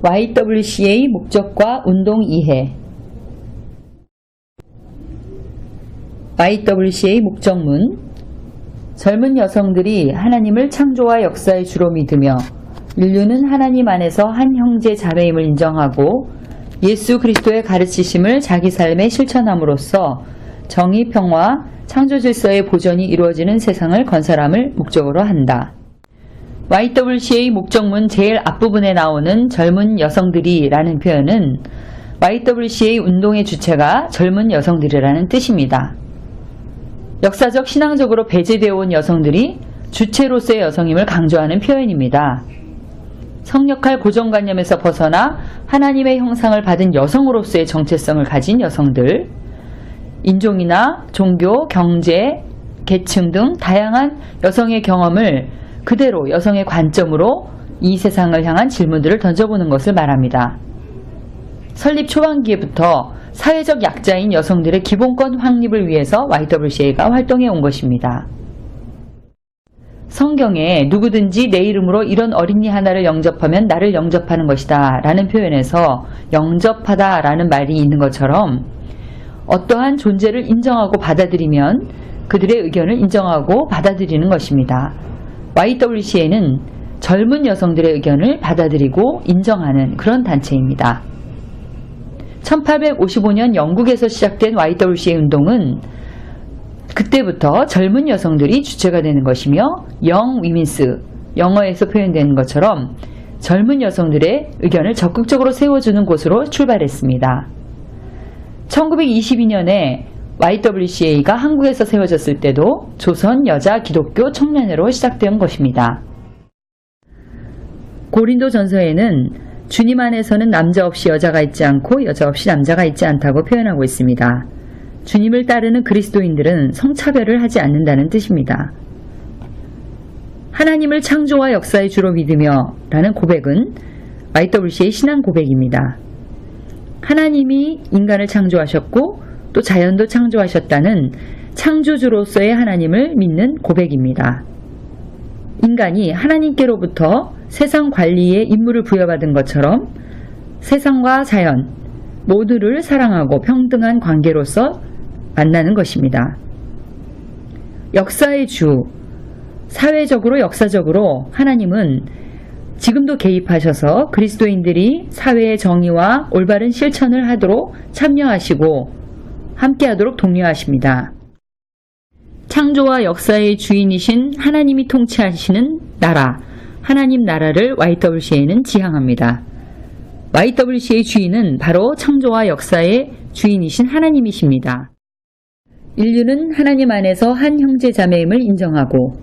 YWCA 목적과 운동 이해. YWCA 목적문. 젊은 여성들이 하나님을 창조와 역사의 주로 믿으며 인류는 하나님 안에서 한 형제 자매임을 인정하고 예수 그리스도의 가르치심을 자기 삶에 실천함으로써 정의, 평화, 창조 질서의 보존이 이루어지는 세상을 건설함을 목적으로 한다. YWCA 목적문 제일 앞부분에 나오는 젊은 여성들이 라는 표현은 YWCA 운동의 주체가 젊은 여성들이라는 뜻입니다. 역사적 신앙적으로 배제되어 온 여성들이 주체로서의 여성임을 강조하는 표현입니다. 성역할 고정관념에서 벗어나 하나님의 형상을 받은 여성으로서의 정체성을 가진 여성들, 인종이나 종교, 경제, 계층 등 다양한 여성의 경험을 그대로 여성의 관점으로 이 세상을 향한 질문들을 던져보는 것을 말합니다. 설립 초반기에부터 사회적 약자인 여성들의 기본권 확립을 위해서 YWCA가 활동해 온 것입니다. 성경에 누구든지 내 이름으로 이런 어린이 하나를 영접하면 나를 영접하는 것이다 라는 표현에서 영접하다 라는 말이 있는 것처럼 어떠한 존재를 인정하고 받아들이면 그들의 의견을 인정하고 받아들이는 것입니다. YWCA는 젊은 여성들의 의견을 받아들이고 인정하는 그런 단체입니다. 1855년 영국에서 시작된 YWCA 운동은 그때부터 젊은 여성들이 주체가 되는 것이며 Young Women's, 영어에서 표현되는 것처럼 젊은 여성들의 의견을 적극적으로 세워주는 곳으로 출발했습니다. 1922년에 YWCA가 한국에서 세워졌을 때도 조선 여자 기독교 청년회로 시작된 것입니다. 고린도 전서에는 주님 안에서는 남자 없이 여자가 있지 않고 여자 없이 남자가 있지 않다고 표현하고 있습니다. 주님을 따르는 그리스도인들은 성차별을 하지 않는다는 뜻입니다. 하나님을 창조와 역사의 주로 믿으며 라는 고백은 YWCA의 신앙 고백입니다. 하나님이 인간을 창조하셨고 또 자연도 창조하셨다는 창조주로서의 하나님을 믿는 고백입니다. 인간이 하나님께로부터 세상 관리의 임무를 부여받은 것처럼 세상과 자연 모두를 사랑하고 평등한 관계로서 만나는 것입니다. 역사의 주, 사회적으로 역사적으로 하나님은 지금도 개입하셔서 그리스도인들이 사회의 정의와 올바른 실천을 하도록 참여하시고 함께하도록 독려하십니다. 창조와 역사의 주인이신 하나님이 통치하시는 나라, 하나님 나라를 YWCA는 지향합니다. YWCA의 주인은 바로 창조와 역사의 주인이신 하나님이십니다. 인류는 하나님 안에서 한 형제 자매임을 인정하고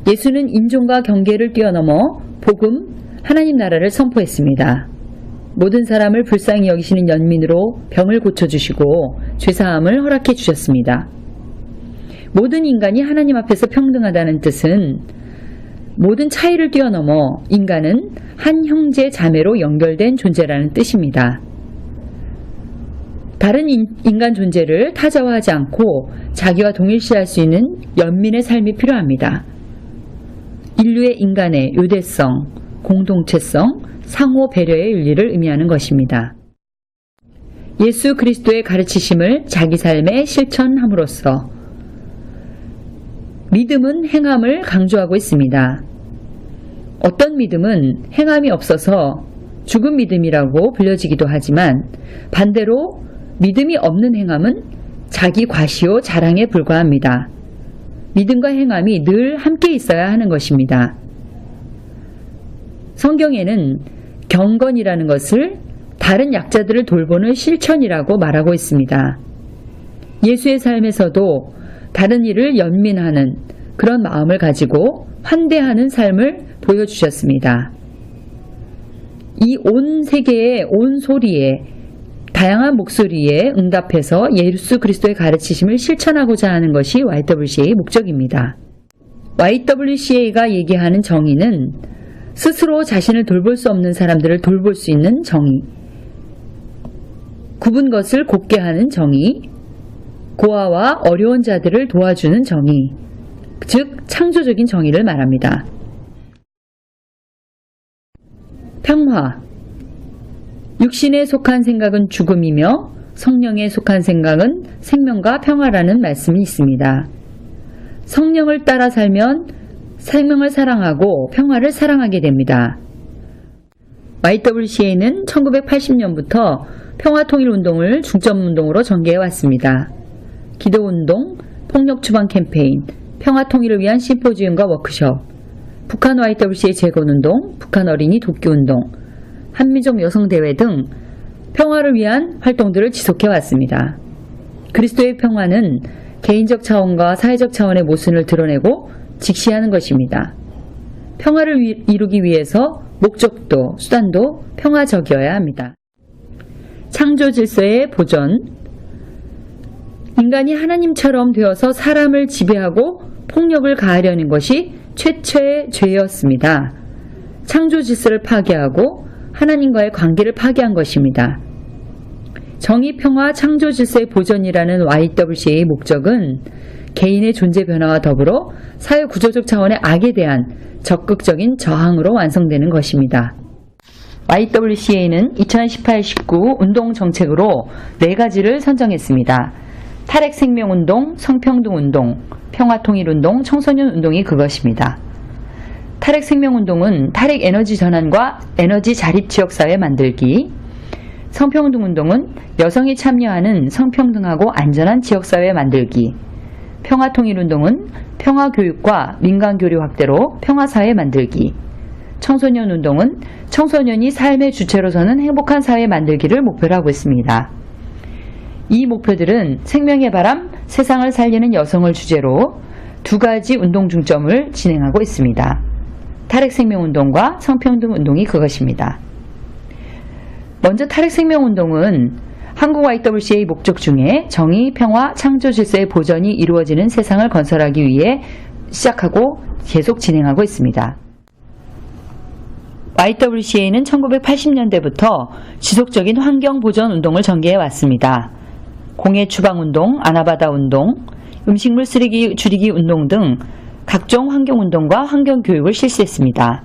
예수는 인종과 경계를 뛰어넘어 복음, 하나님 나라를 선포했습니다. 모든 사람을 불쌍히 여기시는 연민으로 병을 고쳐주시고 죄사함을 허락해 주셨습니다. 모든 인간이 하나님 앞에서 평등하다는 뜻은 모든 차이를 뛰어넘어 인간은 한 형제 자매로 연결된 존재라는 뜻입니다. 다른 인간 존재를 타자화하지 않고 자기와 동일시할 수 있는 연민의 삶이 필요합니다. 인류의 인간의 유대성, 공동체성, 상호 배려의 윤리를 의미하는 것입니다. 예수 그리스도의 가르치심을 자기 삶에 실천함으로써 믿음은 행함을 강조하고 있습니다. 어떤 믿음은 행함이 없어서 죽은 믿음이라고 불려지기도 하지만 반대로 믿음이 없는 행함은 자기 과시요 자랑에 불과합니다. 믿음과 행함이 늘 함께 있어야 하는 것입니다. 성경에는 경건이라는 것을 다른 약자들을 돌보는 실천이라고 말하고 있습니다. 예수의 삶에서도 다른 이를 연민하는 그런 마음을 가지고 환대하는 삶을 보여주셨습니다. 이 온 세계의 온 소리에 다양한 목소리에 응답해서 예수 그리스도의 가르치심을 실천하고자 하는 것이 YWCA의 목적입니다. YWCA가 얘기하는 정의는 스스로 자신을 돌볼 수 없는 사람들을 돌볼 수 있는 정의, 굽은 것을 곱게 하는 정의, 고아와 어려운 자들을 도와주는 정의, 즉 창조적인 정의를 말합니다. 평화, 육신에 속한 생각은 죽음이며 성령에 속한 생각은 생명과 평화라는 말씀이 있습니다. 성령을 따라 살면 생명을 사랑하고 평화를 사랑하게 됩니다. YWCA는 1980년부터 평화통일운동을 중점운동으로 전개해왔습니다. 기도운동, 폭력추방 캠페인, 평화통일을 위한 심포지움과 워크숍, 북한 YWCA 재건운동, 북한 어린이 돕기운동, 한민족 여성대회 등 평화를 위한 활동들을 지속해왔습니다. 그리스도의 평화는 개인적 차원과 사회적 차원의 모순을 드러내고 직시하는 것입니다. 평화를 이루기 위해서 목적도 수단도 평화적이어야 합니다. 창조 질서의 보전. 인간이 하나님처럼 되어서 사람을 지배하고 폭력을 가하려는 것이 최초의 죄였습니다. 창조 질서를 파괴하고 하나님과의 관계를 파괴한 것입니다. 정의, 평화, 창조 질서의 보전이라는 YWCA의 목적은 개인의 존재 변화와 더불어 사회 구조적 차원의 악에 대한 적극적인 저항으로 완성되는 것입니다. YWCA는 2018-19 운동 정책으로 4가지를 선정했습니다. 탈핵생명운동, 성평등운동, 평화통일운동, 청소년운동이 그것입니다. 탈핵생명운동은 탈핵에너지 전환과 에너지 자립지역사회 만들기, 성평등운동은 여성이 참여하는 성평등하고 안전한 지역사회 만들기, 평화통일운동은 평화교육과 민간교류 확대로 평화사회 만들기, 청소년운동은 청소년이 삶의 주체로 서는 행복한 사회 만들기를 목표로 하고 있습니다. 이 목표들은 생명의 바람, 세상을 살리는 여성을 주제로 2가지 운동 중점을 진행하고 있습니다. 탈핵생명운동과 성평등운동이 그것입니다. 먼저 탈핵생명운동은 한국 YWCA 목적 중에 정의, 평화, 창조 질서의 보전이 이루어지는 세상을 건설하기 위해 시작하고 계속 진행하고 있습니다. YWCA는 1980년대부터 지속적인 환경보전운동을 전개해왔습니다. 공해추방운동, 아나바다운동, 음식물 쓰레기 줄이기 운동 등 각종 환경운동과 환경교육을 실시했습니다.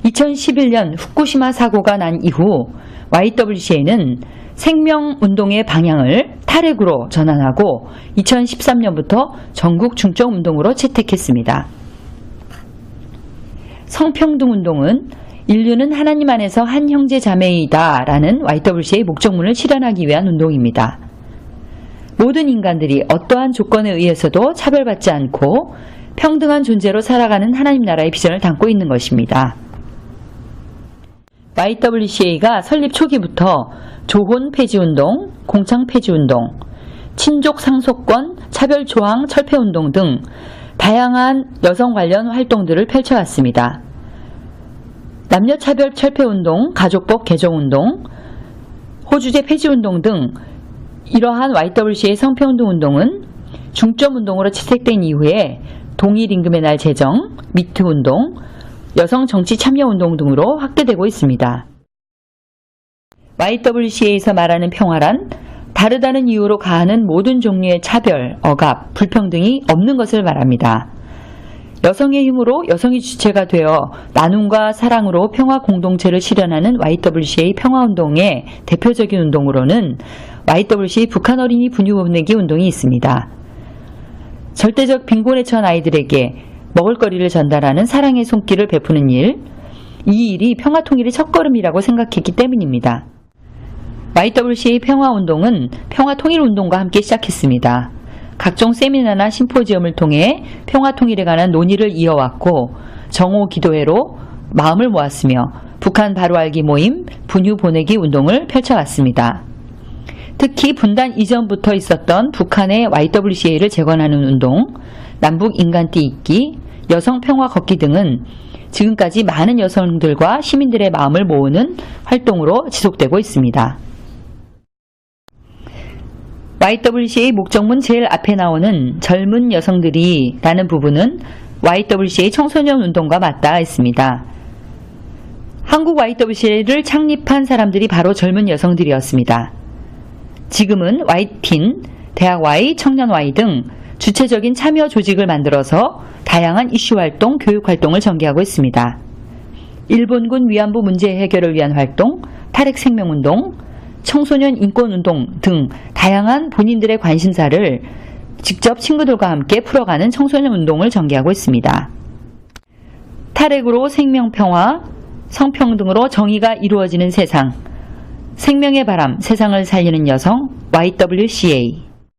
2011년 후쿠시마 사고가 난 이후 YWCA는 생명운동의 방향을 탈핵으로 전환하고 2013년부터 전국 중점운동으로 채택했습니다. 성평등운동은 인류는 하나님 안에서 한 형제 자매이다 라는 YWCA의 목적문을 실현하기 위한 운동입니다. 모든 인간들이 어떠한 조건에 의해서도 차별받지 않고 평등한 존재로 살아가는 하나님 나라의 비전을 담고 있는 것입니다. YWCA가 설립 초기부터 조혼 폐지운동, 공창 폐지운동, 친족 상속권, 차별조항 철폐운동 등 다양한 여성 관련 활동들을 펼쳐왔습니다. 남녀차별 철폐운동, 가족법 개정운동, 호주제 폐지운동 등 이러한 YWCA 성평등운동은 중점운동으로 채택된 이후에 동일임금의 날 제정, 미투운동, 여성 정치 참여운동 등으로 확대되고 있습니다. YWCA에서 말하는 평화란 다르다는 이유로 가하는 모든 종류의 차별, 억압, 불평등이 없는 것을 말합니다. 여성의 힘으로 여성이 주체가 되어 나눔과 사랑으로 평화 공동체를 실현하는 YWCA 평화운동의 대표적인 운동으로는 YWCA 북한 어린이 분유 보내기 운동이 있습니다. 절대적 빈곤에 처한 아이들에게 먹을거리를 전달하는 사랑의 손길을 베푸는 일, 이 일이 평화통일의 첫걸음이라고 생각했기 때문입니다. YWCA 평화운동은 평화통일운동과 함께 시작했습니다. 각종 세미나나 심포지엄을 통해 평화통일에 관한 논의를 이어왔고 정오 기도회로 마음을 모았으며 북한 바로알기 모임, 분유 보내기 운동을 펼쳐왔습니다. 특히 분단 이전부터 있었던 북한의 YWCA를 재건하는 운동, 남북 인간띠 잇기, 여성 평화 걷기 등은 지금까지 많은 여성들과 시민들의 마음을 모으는 활동으로 지속되고 있습니다. YWCA 목적문 제일 앞에 나오는 젊은 여성들이 라는 부분은 YWCA 청소년 운동과 맞닿아 있습니다. 한국 YWCA를 창립한 사람들이 바로 젊은 여성들이었습니다. 지금은 Y틴, 대학 Y, 청년 Y 등 주체적인 참여 조직을 만들어서 다양한 이슈 활동, 교육 활동을 전개하고 있습니다. 일본군 위안부 문제 해결을 위한 활동, 탈핵 생명운동, 청소년 인권운동 등 다양한 본인들의 관심사를 직접 친구들과 함께 풀어가는 청소년 운동을 전개하고 있습니다. 탈핵으로 생명평화, 성평등으로 정의가 이루어지는 세상, 생명의 바람, 세상을 살리는 여성 YWCA